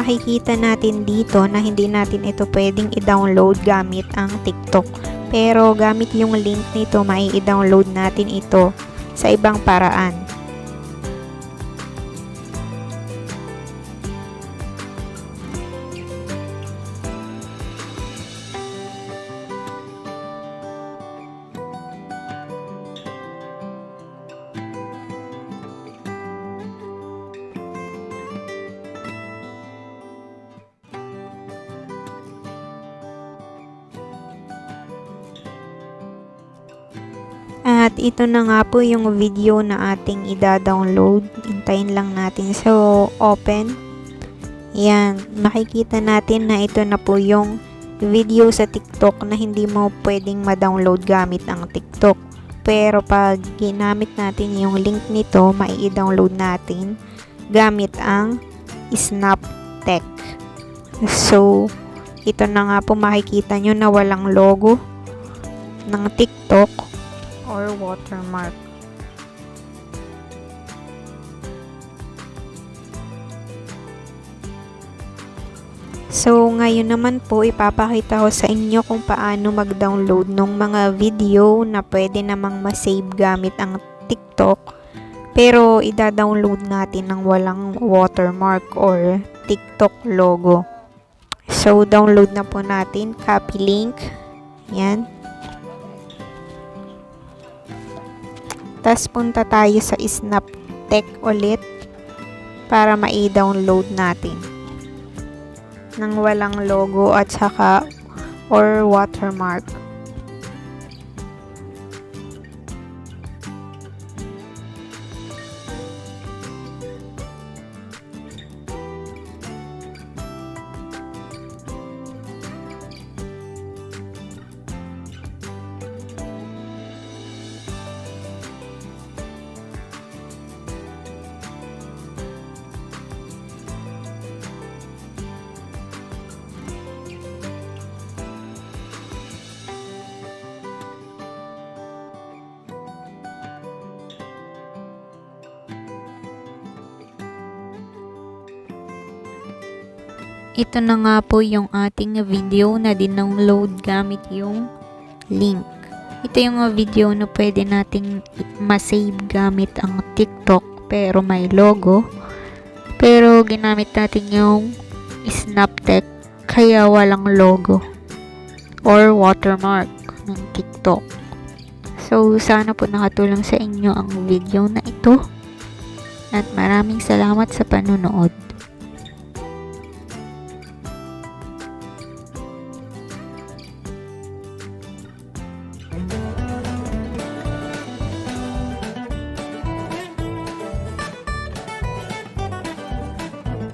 makikita natin dito na hindi natin ito pwedeng i-download gamit ang TikTok. Pero gamit yung link nito, mai-download natin ito sa ibang paraan. At ito na nga po yung video na ating ida-download. Hintayin lang natin. So, open. Yan. Makikita natin na ito na po yung video sa TikTok na hindi mo pwedeng ma-download gamit ang TikTok. Pero pag ginamit natin yung link nito, mai-download natin gamit ang SnapTech. So, ito na nga po, makikita nyo na walang logo ng TikTok or watermark. So, ngayon naman po, ipapakita ko sa inyo kung paano mag-download ng mga video na pwede namang ma-save gamit ang TikTok, pero ida-download natin ng walang watermark or TikTok logo. So, download na po natin. Copy link. Yan. Tapos punta tayo sa SnapTech ulit para ma-download natin ng walang logo at saka or watermark. Ito na nga po yung ating video na dinownload gamit yung link. Ito yung video na pwede nating ma-save gamit ang TikTok pero may logo. Pero ginamit natin yung SnapTech kaya walang logo or watermark ng TikTok. So, sana po nakatulong sa inyo ang video na ito. At maraming salamat sa panonood.